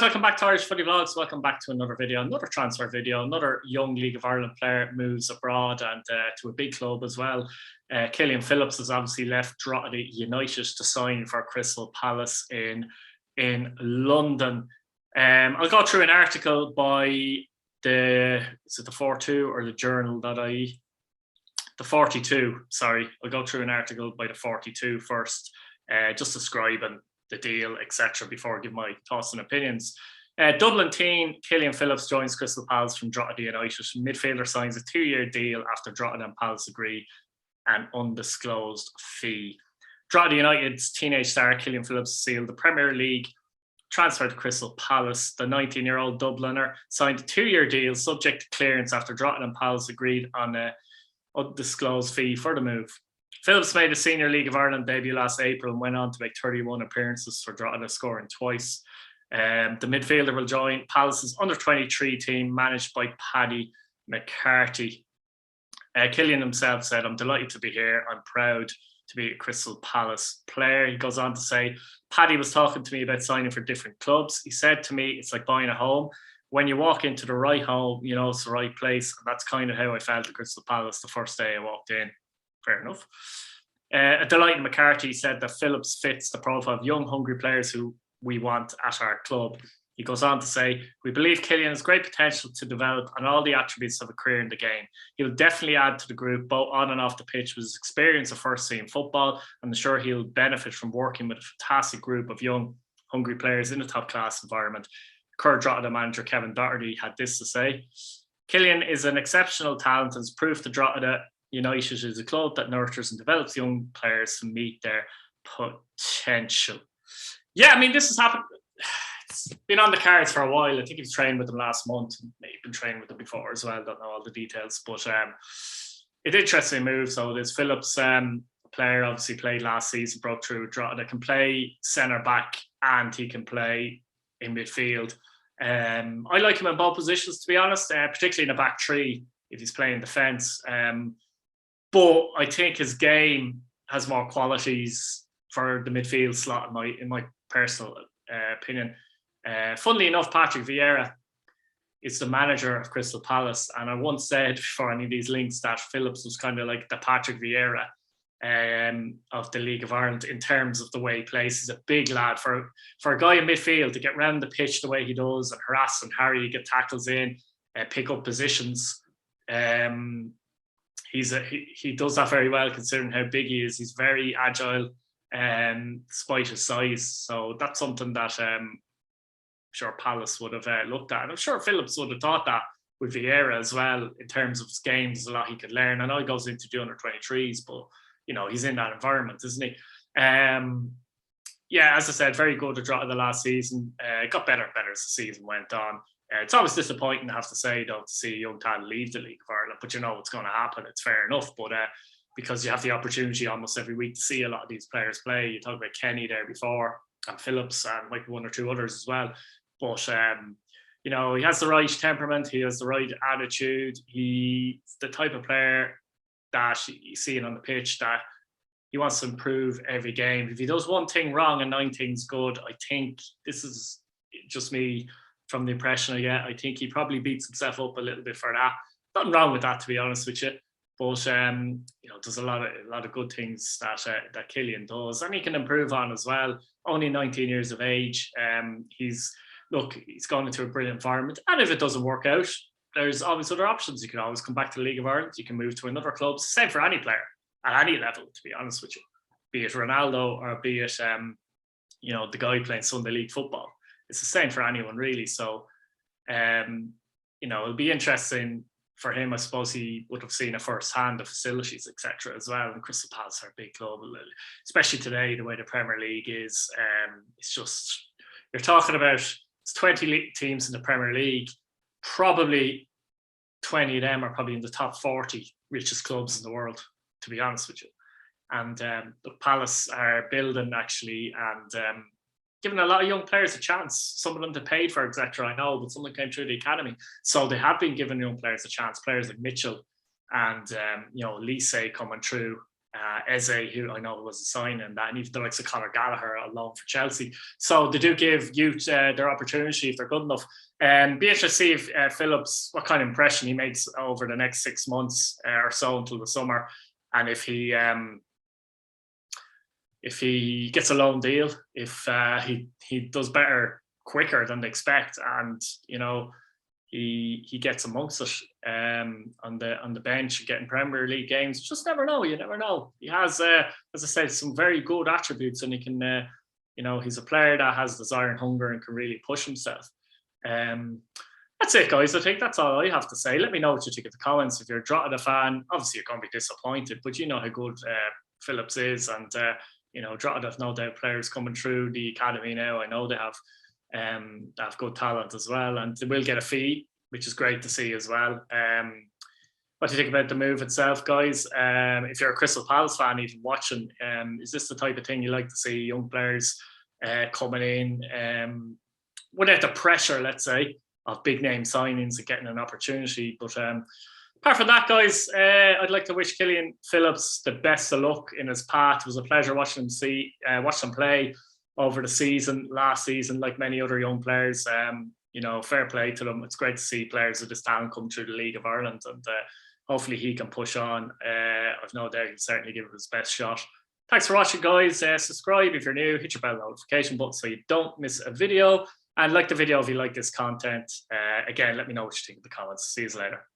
guys, welcome back to Irish Footy Vlogs. Welcome back to another video, another transfer video. Another young League of Ireland player moves abroad and to a big club as well. Killian Phillips has obviously left Drogheda United to sign for Crystal Palace in London. I'll go through an article by the 42 or the journal.ie? The 42, sorry. I'll go through an article by the 42 first, just describing the deal, etc., before I give my thoughts and opinions. Dublin teen Killian Phillips joins Crystal Palace from Drogheda United. Midfielder signs a 2-year deal after Drogheda and Palace agree an undisclosed fee. Drogheda United's teenage star Killian Phillips sealed the Premier League transfer to Crystal Palace. The 19-year-old Dubliner signed a 2-year deal subject to clearance after Drogheda and Palace agreed on an undisclosed fee for the move. Phillips made a Senior League of Ireland debut last April and went on to make 31 appearances for Drogheda, scoring twice. The midfielder will join Palace's under-23 team managed by Paddy McCarthy. Killian himself said, "I'm delighted to be here. I'm proud to be a Crystal Palace player." He goes on to say, "Paddy was talking to me about signing for different clubs. He said to me, it's like buying a home. When you walk into the right home, you know it's the right place. And that's kind of how I felt at Crystal Palace the first day I walked in." Fair enough. A delighted McCarthy said that Phillips fits the profile of young, hungry players who we want at our club. He goes on to say, "We believe Killian has great potential to develop and all the attributes of a career in the game. He will definitely add to the group, both on and off the pitch, with his experience of first team football. I'm sure he'll benefit from working with a fantastic group of young, hungry players in a top-class environment." Current Drogheda manager Kevin Doherty had this to say, "Killian is an exceptional talent and has proved to Drogheda United is a club that nurtures and develops young players to meet their potential." Yeah, I mean, this has happened. It's been on the cards for a while. I think he was training with them last month. Maybe been training with them before as well. Don't know all the details, but it's an interesting move. So there's Phillips, player obviously played last season, broke through Drogheda, can play centre back and he can play in midfield. I like him in both positions, to be honest, particularly in the back three if he's playing defence. But I think his game has more qualities for the midfield slot, in my personal opinion. Funnily enough, Patrick Vieira is the manager of Crystal Palace, and I once said before any of these links that Phillips was kind of like the Patrick Vieira of the League of Ireland in terms of the way he plays. He's a big lad. For a guy in midfield to get round the pitch the way he does and harass and harry, get tackles in, pick up positions. He does that very well considering how big he is. He's very agile, despite his size. So that's something that I'm sure Palace would have looked at. And I'm sure Phillips would have thought that with Vieira as well in terms of his game. There's a lot he could learn. I know he goes into the under-23s, but you know he's in that environment, isn't he? Yeah, as I said, very good at Drogheda the last season. It got better and better as the season went on. It's always disappointing, I have to say, though, to see a young talent leave the League of Ireland, but you know what's going to happen. It's fair enough, but because you have the opportunity almost every week to see a lot of these players play. You talk about Kenny there before, and Phillips, and might be one or two others as well. But you know, he has the right temperament, he has the right attitude. He's the type of player that you see on the pitch that he wants to improve every game. If he does one thing wrong and 9 things good, I think this is just me. From the impression I get, I think he probably beats himself up a little bit for that. Nothing wrong with that, to be honest with you. But you know, there's a lot of good things that Killian does, and he can improve on as well. Only 19 years of age. He's gone into a brilliant environment, and if it doesn't work out, there's always other options. You can always come back to the League of Ireland. You can move to another club. Same for any player at any level, to be honest with you. Be it Ronaldo or be it you know, the guy playing Sunday League football. It's the same for anyone, really. So, you know, it'll be interesting for him. I suppose he would have seen a first-hand the facilities, etc., as well. And Crystal Palace are a big club, especially today, the way the Premier League is. It's just, you're talking about 20 teams in the Premier League. Probably 20 of them are probably in the top 40 richest clubs in the world, to be honest with you. And the Palace are building, actually, and giving a lot of young players a chance. Some of them they paid for, etc. I know, but some of them came through the academy. So they have been giving young players a chance. Players like Mitchell and you know, Lise coming through Eze, who I know was a sign, and that, and even the likes of Conor Gallagher on loan for Chelsea. So they do give youth their opportunity if they're good enough. Be interested to see if Phillips, what kind of impression he makes over the next 6 months or so until the summer, and if he gets a loan deal, if he does better quicker than they expect, and he gets amongst it on the bench, getting Premier League games. Just never know. You never know. He has, as I said, some very good attributes, and he can, he's a player that has desire and hunger and can really push himself. That's it, guys. I think that's all I have to say. Let me know what you think in the comments. If you're a Drogheda fan, obviously you're going to be disappointed, but you know how good Phillips is, and Drogheda have no doubt players coming through the academy now. I know they have good talent as well, and they will get a fee, which is great to see as well. What do you think about the move itself, guys? If you're a Crystal Palace fan, even watching, is this the type of thing you like to see, young players coming in without the pressure, let's say, of big name signings and getting an opportunity? But apart from that, guys, I'd like to wish Killian Phillips the best of luck in his path. It was a pleasure watching him play over the last season, like many other young players. Fair play to them. It's great to see players of this talent come through the League of Ireland, and hopefully he can push on. I've no doubt he'll certainly give it his best shot. Thanks for watching, guys. Subscribe if you're new. Hit your bell notification button so you don't miss a video. And like the video if you like this content. Again, let me know what you think in the comments. See you later.